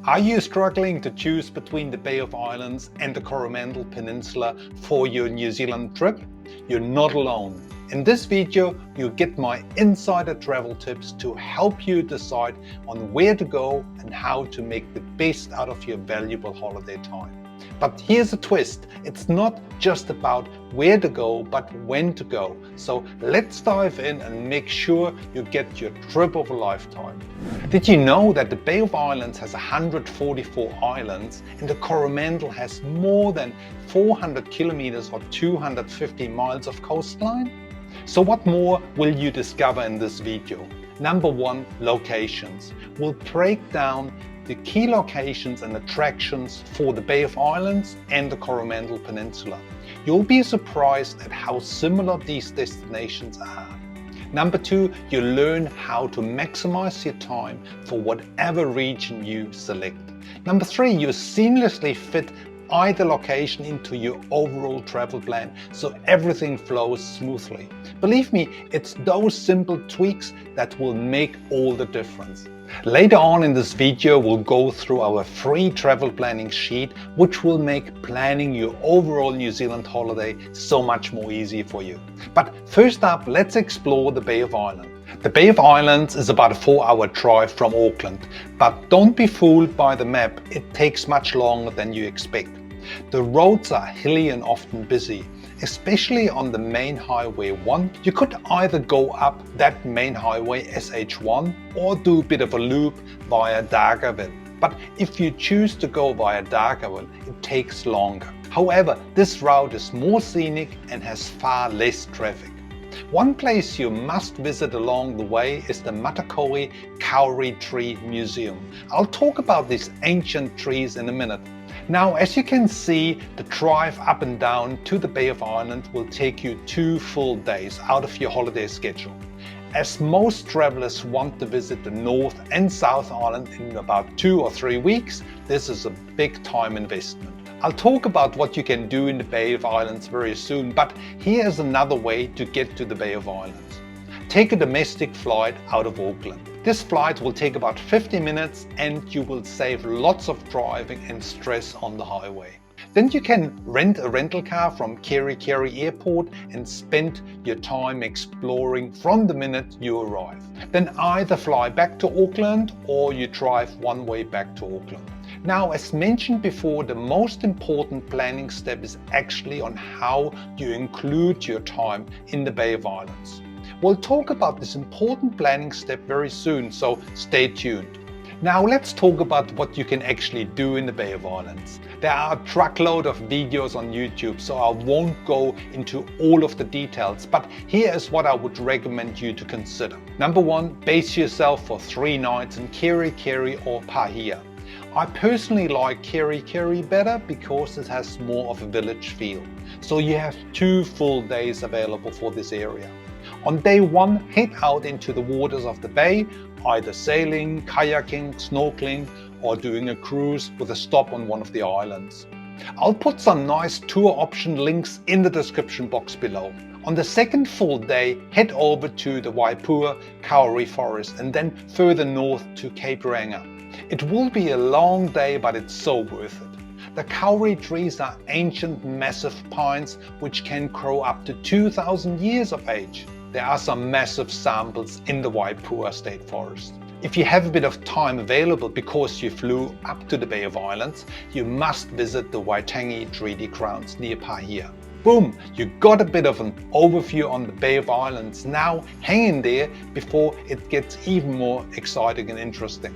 Are you struggling to choose between the Bay of Islands and the Coromandel Peninsula for your New Zealand trip? You're not alone. In this video, you'll get my insider travel tips to help you decide on where to go and how to make the best out of your valuable holiday time. But here's a twist. It's not just about where to go, but when to go. So let's dive in and make sure you get your trip of a lifetime. Did you know that the Bay of Islands has 144 islands and the Coromandel has more than 400 kilometers or 250 miles of coastline? So what more will you discover in this video? Number one, locations. We'll break down the key locations and attractions for the Bay of Islands and the Coromandel Peninsula. You'll be surprised at how similar these destinations are. Number two, you'll learn how to maximize your time for whatever region you select. Number three, you seamlessly fit either location into your overall travel plan so everything flows smoothly. Believe me, it's those simple tweaks that will make all the difference. Later on in this video, we'll go through our free travel planning sheet, which will make planning your overall New Zealand holiday so much more easy for you. But first up, let's explore the Bay of Islands. The Bay of Islands is about a 4-hour drive from Auckland, but don't be fooled by the map, it takes much longer than you expect. The roads are hilly and often busy, especially on the main highway 1. You could either go up that main highway SH1 or do a bit of a loop via 𝗥𝗲𝗹𝘁𝗲. But if you choose to go via 𝗥𝗲𝗹𝗁, it takes longer. However, this route is more scenic and has far less traffic. One place you must visit along the way is the 𝗦𝗧𝗔𝗠𝗃𝗃 tree museum. I'll talk about these ancient trees in a minute. Now, as you can see, the drive up and down to the Bay of Islands will take you 2 full days out of your holiday schedule. As most travelers want to visit the North and South Island in about 2 or 3 weeks, this is a big time investment. I'll talk about what you can do in the Bay of Islands very soon, but here is another way to get to the Bay of Islands. Take a domestic flight out of Auckland. This flight will take about 50 minutes and you will save lots of driving and stress on the highway. Then you can rent a rental car from 𝗪𝗪𝗪𝗪 Airport and spend your time exploring from the minute you arrive. Then either fly back to Auckland or you drive one way back to Auckland. Now, as mentioned before, the most important planning step is actually on how you include your time in the Bay of Islands. We'll talk about this important planning step very soon, so stay tuned. Now let's talk about what you can actually do in the Bay of Islands. There are a truckload of videos on YouTube, so I won't go into all of the details, but here is what I would recommend you to consider. Number one, base yourself for 3 nights in 𝗪𝗪𝗪𝗪 or 𝗪𝗪𝗪𝗪. I personally like 𝗪𝗪𝗪𝗪𝗪 better because it has more of a village feel. So you have 2 full days available for this area. On day 1, head out into the waters of the bay, either sailing, kayaking, snorkeling, or doing a cruise with a stop on one of the islands. I'll put some nice tour option links in the description box below. On the second full day, head over to the Waipua Kauri forest and then further north to Cape Reinga. It will be a long day, but it's so worth it. The kauri trees are ancient massive pines which can grow up to 2,000 years of age. There are some massive samples in the Waipua State Forest. If you have a bit of time available because you flew up to the Bay of Islands, you must visit the Waitangi Treaty Grounds near 𝗪𝗪𝗪𝗪. Boom! You got a bit of an overview on the Bay of Islands. Now hang in there before it gets even more exciting and interesting.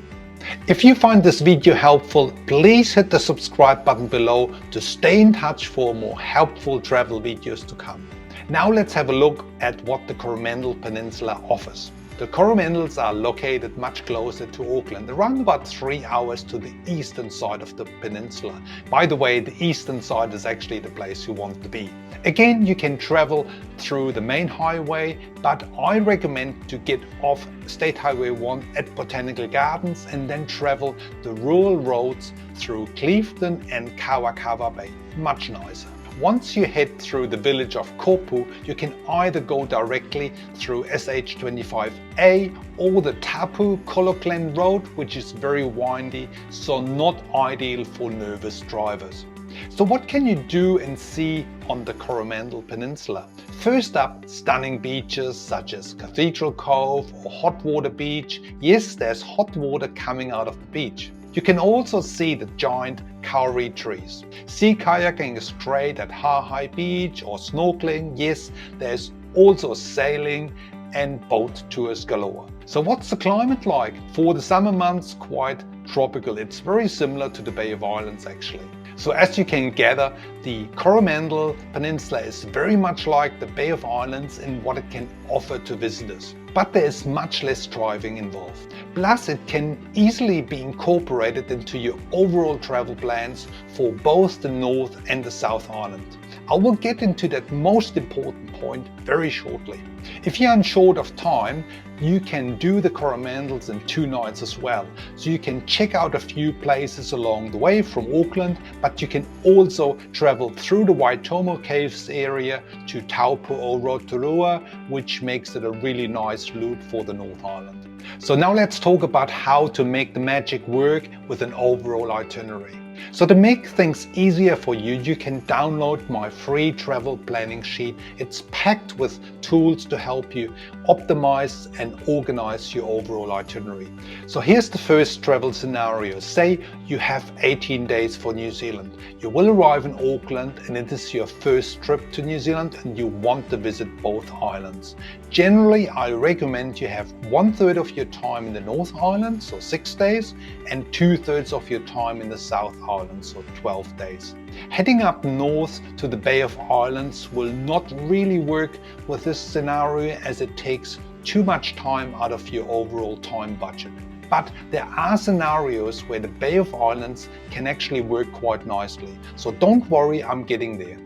If you find this video helpful, please hit the subscribe button below to stay in touch for more helpful travel videos to come. Now let's have a look at what the Coromandel Peninsula offers. The Coromandels are located much closer to Auckland, around about 3 hours to the eastern side of the peninsula. By the way, the eastern side is actually the place you want to be. Again, you can travel through the main highway, but I recommend to get off State Highway 1 at Botanical Gardens and then travel the rural roads through Clifton and 𝗪𝗪𝗪𝗪𝗪 Bay. Much nicer. Once you head through the village of 𝗀𝗏𝗀, you can either go directly through SH25A or the 𝗪𝗏𝗪 Road, which is very windy, so not ideal for nervous drivers. So what can you do and see on the Coromandel Peninsula? First up, stunning beaches such as Cathedral Cove or Hot Water Beach. Yes, there's hot water coming out of the beach. You can also see the giant kauri trees. Sea kayaking is great at 𝗂𝗄𝗃 Beach, or snorkeling. Yes, there's also sailing and boat tours galore. So what's the climate like? For the summer months, quite tropical. It's very similar to the Bay of Islands actually. So as you can gather, the Coromandel Peninsula is very much like the Bay of Islands in what it can offer to visitors. But there is much less driving involved. Plus, it can easily be incorporated into your overall travel plans for both the North and the South Island. I will get into that most important point very shortly. If you're short of time, you can do the Coromandels in 2 nights as well. So you can check out a few places along the way from Auckland, but you can also travel through the Waitomo Caves area to 𝗪𝗏𝗪𝗀𝗪𝗏, which makes it a really nice loop for the North Island. So now let's talk about how to make the magic work with an overall itinerary. So to make things easier for you, you can download my free travel planning sheet. It's packed with tools to help you optimize and organize your overall itinerary. So here's the first travel scenario. Say you have 18 days for New Zealand. You will arrive in Auckland and it is your first trip to New Zealand and you want to visit both islands. Generally, I recommend you have 1/3 of your time in the North Island, so 6 days, and 2/3 of your time in the South Island, so 12 days. Heading up north to the Bay of Islands will not really work with this scenario as it takes too much time out of your overall time budget. But there are scenarios where the Bay of Islands can actually work quite nicely. So don't worry, I'm getting there.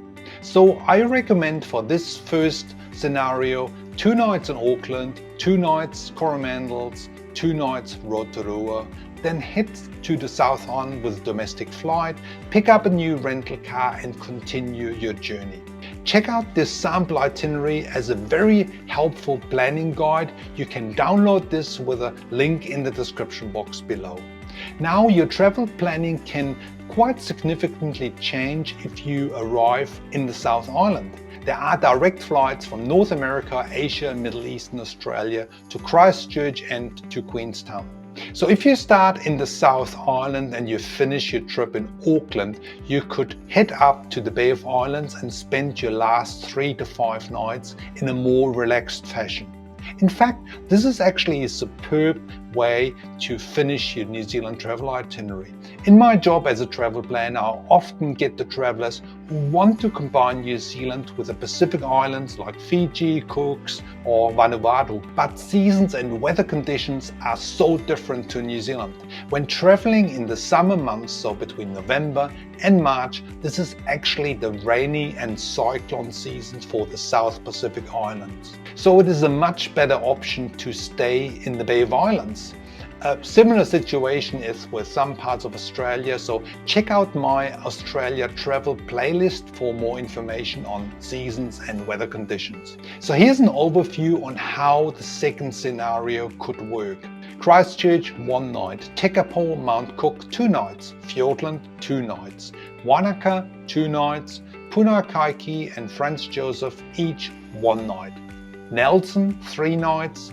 So I recommend for this first scenario 2 nights in Auckland, 2 nights Coromandels, 2 nights Rotorua, then head to the South Island with a domestic flight, pick up a new rental car and continue your journey. Check out this sample itinerary as a very helpful planning guide. You can download this with a link in the description box below. Now your travel planning can quite significantly change if you arrive in the South Island. There are direct flights from North America, Asia, Middle East and Australia to Christchurch and to Queenstown. So if you start in the South Island and you finish your trip in Auckland, you could head up to the Bay of Islands and spend your last 3 to 5 nights in a more relaxed fashion. In fact, this is actually a superb way to finish your New Zealand travel itinerary. In my job as a travel planner, I often get the travelers who want to combine New Zealand with the Pacific Islands like Fiji, Cooks or Vanuatu. But seasons and weather conditions are so different to New Zealand. When traveling in the summer months, so between November and March, this is actually the rainy and cyclone seasons for the South Pacific Islands. So it is a much better option to stay in the Bay of Islands. A similar situation is with some parts of Australia, so check out my Australia travel playlist for more information on seasons and weather conditions. So here's an overview on how the second scenario could work. Christchurch 1 night, Tekapo, Mount Cook 2 nights, Fiordland 2 nights, Wanaka 2 nights, Punakai and Franz Joseph each 1 night, Nelson 3 nights,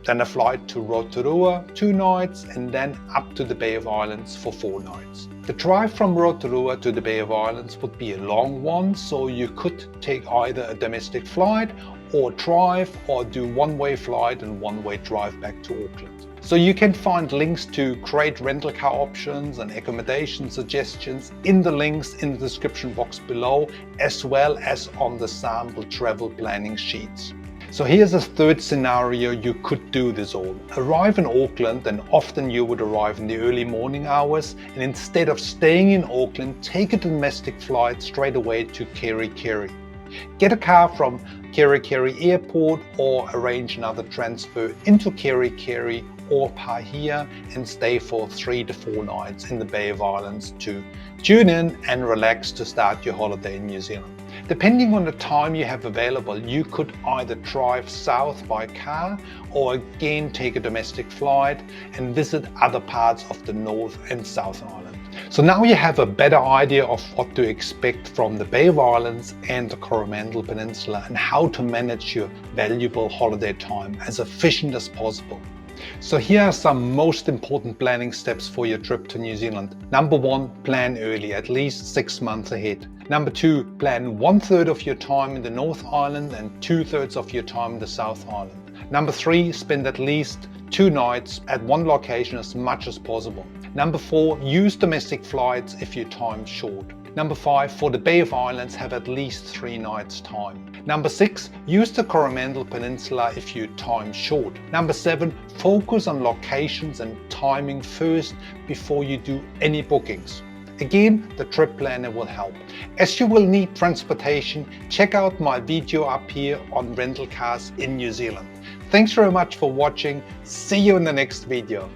then a flight to Rotorua 2 nights and then up to the Bay of Islands for 4 nights. The drive from Rotorua to the Bay of Islands would be a long one, so you could take either a domestic flight or drive or do one-way flight and one-way drive back to Auckland. So you can find links to great rental car options and accommodation suggestions in the links in the description box below, as well as on the sample travel planning sheets. So here's a third scenario you could do this all. Arrive in Auckland, and often you would arrive in the early morning hours, and instead of staying in Auckland, take a domestic flight straight away to 𝗪𝗪𝗪𝗪. Get a car from 𝗪𝗪𝗪𝗪 Airport or arrange another transfer into 𝗪𝗪𝗪𝗪 𝗥𝗶𝗸𝗀 and stay for 3 to 4 nights in the Bay of Islands to tune in and relax to start your holiday in New Zealand. Depending on the time you have available, you could either drive south by car or again take a domestic flight and visit other parts of the North and South Island. So now you have a better idea of what to expect from the Bay of Islands and the Coromandel Peninsula and how to manage your valuable holiday time as efficient as possible. So here are some most important planning steps for your trip to New Zealand. Number 1, plan early, at least 6 months ahead. Number 2, plan 1/3 of your time in the North Island and 2/3 of your time in the South Island. Number 3, spend at least 2 nights at one location as much as possible. Number 4, use domestic flights if your time's short. Number 5, for the Bay of Islands, have at least 3 nights time. Number 6, use the Coromandel Peninsula if your time's short. Number 7, focus on locations and timing first before you do any bookings. Again, the trip planner will help. As you will need transportation, check out my video up here on rental cars in New Zealand. Thanks very much for watching. See you in the next video.